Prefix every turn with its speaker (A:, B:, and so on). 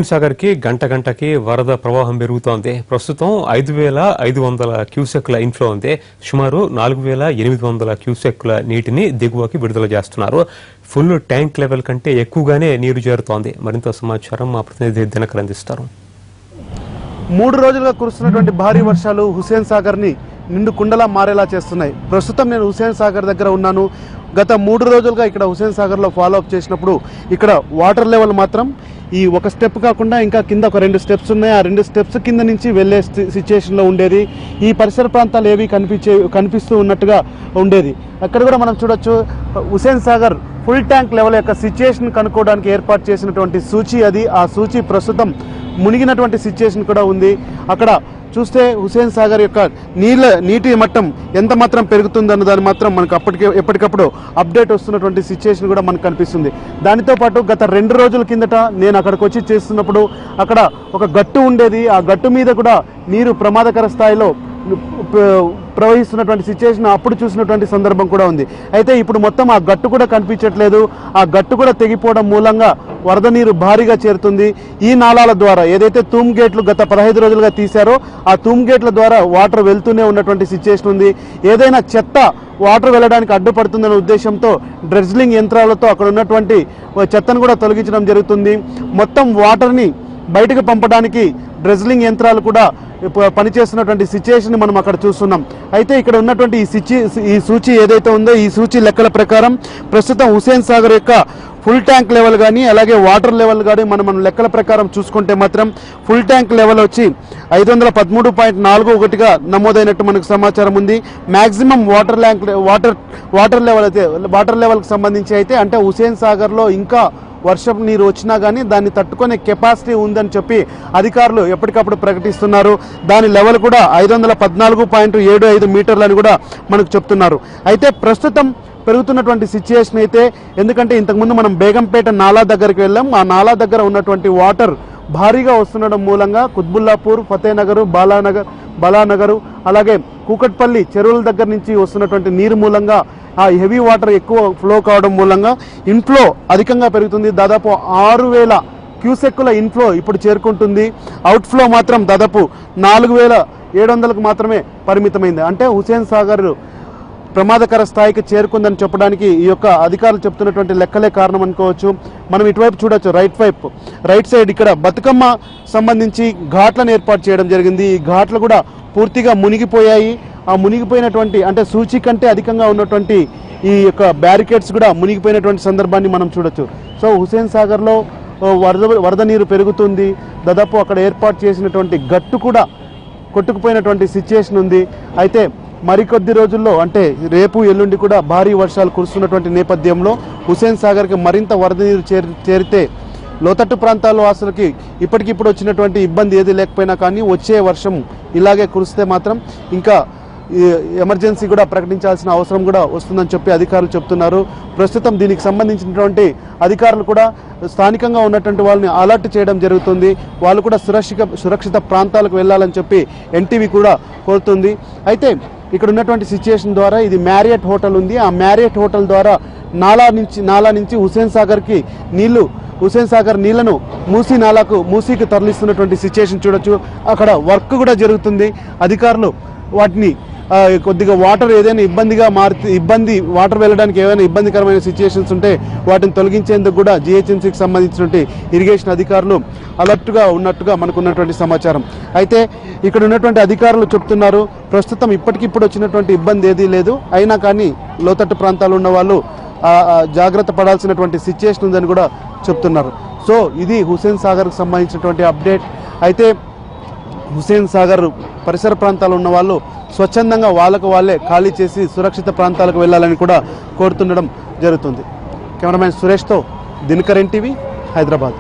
A: సాగర్ కి గంటకి వరద ప్రవాహం పెరుగుతోంది. ప్రస్తుతం 5,500 క్యూసెక్ల ఇన్ఫ్లో ఉంది. సుమారు 4,800 క్యూసెక్ల నీటిని దిగువకి విడుదల చేస్తున్నారు. ఫుల్ ట్యాంక్ లెవెల్ కంటే ఎక్కువగానే నీరు చేరుతోంది. మరింత సమాచారం మా ప్రతినిధి దినకర్ అందిస్తారు.
B: 3 రోజులుగా కురుస్తున్నటువంటి భారీ వర్షాలు హుస్సేన్ సాగర్ ని నిండు కుండలా మారేలా చేస్తున్నాయి. ప్రస్తుతం నేను హుస్సేన్ సాగర్ దగ్గర ఉన్నాను. గత 3 రోజులుగా ఇక్కడ హుస్సేన్ సాగర్లో ఫాలో అప్ చేసినప్పుడు ఇక్కడ వాటర్ లెవెల్ మాత్రం ఈ ఒక స్టెప్ కాకుండా ఇంకా కింద ఒక 2 స్టెప్స్ ఉన్నాయి. ఆ 2 స్టెప్స్ కింద నుంచి వెళ్ళే సిచ్యుయేషన్లో ఉండేది. ఈ పరిసర ప్రాంతాలు ఏవి కనిపిస్తూ ఉన్నట్టుగా ఉండేది. అక్కడ కూడా మనం చూడొచ్చు Hussain Sagar full tank level యొక్క సిచ్యుయేషన్ కనుక్కోవడానికి ఏర్పాటు చేసినటువంటి సూచి అది. ఆ సూచి ప్రస్తుతం మునిగినటువంటి సిచ్యుయేషన్ కూడా ఉంది. అక్కడ చూస్తే హుస్సేన్ సాగర్ యొక్క నీటి మట్టం ఎంత మాత్రం పెరుగుతుందన్న దాన్ని మాత్రం మనకు ఎప్పటికప్పుడు అప్డేట్ వస్తున్నటువంటి సిచ్యుయేషన్ కూడా మనకు కనిపిస్తుంది. దానితో పాటు గత 2 రోజుల కిందట నేను అక్కడికి వచ్చి చేస్తున్నప్పుడు అక్కడ ఒక గట్టు ఉండేది. ఆ గట్టు మీద కూడా నీరు ప్రమాదకర స్థాయిలో ప్రవహిస్తున్నటువంటి సిచ్యుయేషన్ అప్పుడు చూసినటువంటి సందర్భం కూడా ఉంది. అయితే ఇప్పుడు మొత్తం ఆ గట్టు కూడా కనిపించట్లేదు. ఆ గట్టు కూడా తెగిపోవడం మూలంగా వరద నీరు భారీగా చేరుతుంది. ఈ నాలాల ద్వారా ఏదైతే తూమ్ గేట్లు గత 15 రోజులుగా తీశారో ఆ తూమ్ గేట్ల ద్వారా వాటర్ వెళ్తూనే ఉన్నటువంటి సిచ్యుయేషన్ ఉంది. ఏదైనా చెత్త వాటర్ వెళ్ళడానికి అడ్డుపడుతుందనే ఉద్దేశంతో డ్రెడ్జిలింగ్ యంత్రాలతో అక్కడ ఉన్నటువంటి చెత్తను కూడా తొలగించడం జరుగుతుంది. మొత్తం వాటర్ని బయటకు పంపడానికి డ్రెడ్జిలింగ్ యంత్రాలు కూడా పనిచేస్తున్నటువంటి సిచ్యుయేషన్ మనం అక్కడ చూస్తున్నాం. అయితే ఇక్కడ ఉన్నటువంటి ఈ సూచి ఏదైతే ఉందో ఈ సూచి లెక్కల ప్రకారం ప్రస్తుతం హుస్సేన్ సాగర్ యొక్క ఫుల్ ట్యాంక్ లెవెల్ కానీ అలాగే వాటర్ లెవెల్ కానీ మనం లెక్కల ప్రకారం చూసుకుంటే మాత్రం ఫుల్ ట్యాంక్ లెవెల్ వచ్చి 513.41గా నమోదైనట్టు మనకు సమాచారం ఉంది. మ్యాక్సిమం వాటర్ లెవెల్కి సంబంధించి అయితే అంటే హుస్సేన్ సాగర్లో ఇంకా వర్షపు నీరు వచ్చినా కానీ దాన్ని తట్టుకునే కెపాసిటీ ఉందని చెప్పి అధికారులు ఎప్పటికప్పుడు ప్రకటిస్తున్నారు. దాని లెవెల్ కూడా 514.75 మీటర్లని కూడా మనకు చెప్తున్నారు. అయితే ప్రస్తుతం పెరుగుతున్నటువంటి సిచ్యుయేషన్ అయితే ఎందుకంటే ఇంతకుముందు మనం బేగంపేట నాలా దగ్గరికి వెళ్ళాం. ఆ నాలా దగ్గర ఉన్నటువంటి వాటర్ భారీగా వస్తుండడం మూలంగా కుత్బుల్లాపూర్, ఫతేనగర్, బాలానగర్ అలాగే కూకట్పల్లి చెరువుల దగ్గర నుంచి వస్తున్నటువంటి నీరు మూలంగా ఆ హెవీ వాటర్ ఎక్కువ ఫ్లో కావడం మూలంగా ఇన్ఫ్లో అధికంగా పెరుగుతుంది. దాదాపు 6,000 క్యూసెక్కుల ఇన్ఫ్లో ఇప్పుడు చేరుకుంటుంది. అవుట్ఫ్లో మాత్రం దాదాపు 4,700కు మాత్రమే పరిమితమైంది. అంటే హుస్సేన్ సాగర్ ప్రమాదకర స్థాయికి చేరుకుందని చెప్పడానికి ఈ యొక్క అధికారులు చెప్తున్నటువంటి లెక్కలే కారణం అనుకోవచ్చు. మనం ఇటువైపు చూడొచ్చు రైట్ సైడ్ ఇక్కడ బతుకమ్మ సంబంధించి ఘాట్లను ఏర్పాటు చేయడం జరిగింది. ఈ ఘాట్లు కూడా పూర్తిగా మునిగిపోయాయి. ఆ మునిగిపోయినటువంటి అంటే సూచి కంటే అధికంగా ఉన్నటువంటి ఈ యొక్క బ్యారికేడ్స్ కూడా మునిగిపోయినటువంటి సందర్భాన్ని మనం చూడొచ్చు. సో హుస్సేన్ సాగర్లో వరద నీరు పెరుగుతుంది. దాదాపు అక్కడ ఏర్పాటు చేసినటువంటి గట్టు కూడా కొట్టుకుపోయినటువంటి సిచ్యుయేషన్ ఉంది. అయితే మరికొద్ది రోజుల్లో అంటే రేపు ఎల్లుండి కూడా భారీ వర్షాలు కురుస్తున్నటువంటి నేపథ్యంలో హుస్సేన్ సాగర్కి మరింత వరద నీరు చేరితే లోతట్టు ప్రాంతాల్లో వాసులకి ఇప్పటికిప్పుడు వచ్చినటువంటి ఇబ్బంది ఏది లేకపోయినా కానీ వచ్చే వర్షం ఇలాగే కురిస్తే మాత్రం ఇంకా ఎమర్జెన్సీ కూడా ప్రకటించాల్సిన అవసరం కూడా వస్తుందని చెప్పి అధికారులు చెప్తున్నారు. ప్రస్తుతం దీనికి సంబంధించినటువంటి అధికారులు కూడా స్థానికంగా ఉన్నటువంటి వాళ్ళని అలర్ట్ చేయడం జరుగుతుంది. వాళ్ళు కూడా సురక్షిత ప్రాంతాలకు వెళ్ళాలని చెప్పి ఎన్టీవీ కూడా కోరుతుంది. అయితే ఇక్కడ ఉన్నటువంటి సిచ్యుయేషన్ ద్వారా ఇది మ్యారియట్ హోటల్ ఉంది. ఆ మ్యారియట్ హోటల్ ద్వారా నాలా నుంచి హుస్సేన్ సాగర్ నీళ్లను మూసీకి తరలిస్తున్నటువంటి సిచ్యుయేషన్ చూడొచ్చు. అక్కడ వర్క్ కూడా జరుగుతుంది. అధికారులు వాటిని కొద్దిగా వాటర్ ఏదైనా వాటర్ వెళ్ళడానికి ఏమైనా ఇబ్బందికరమైన సిచ్యుయేషన్స్ ఉంటే వాటిని తొలగించేందుకు కూడా జిహెచ్ఎంసీకి సంబంధించినటువంటి ఇరిగేషన్ అధికారులు అలర్ట్గా ఉన్నట్టుగా మనకు ఉన్నటువంటి సమాచారం. అయితే ఇక్కడ ఉన్నటువంటి అధికారులు చెప్తున్నారు ప్రస్తుతం ఇప్పటికిప్పుడు వచ్చినటువంటి ఇబ్బంది ఏదీ లేదు. అయినా కానీ లోతట్టు ప్రాంతాలు ఉన్న వాళ్ళు జాగ్రత్త పడాల్సినటువంటి సిచ్యుయేషన్ ఉందని కూడా చెప్తున్నారు. సో ఇది హుస్సేన్ సాగర్కి సంబంధించినటువంటి అప్డేట్. అయితే హుస్సేన్ సాగర్ పరిసర ప్రాంతాలు ఉన్న వాళ్ళు స్వచ్ఛందంగా వాళ్ళే ఖాళీ చేసి సురక్షిత ప్రాంతాలకు వెళ్ళాలని కూడా కోరుతుండడం జరుగుతుంది. కెమెరామెన్ సురేష్తో దినకర్, ఎన్టీవీ, హైదరాబాద్.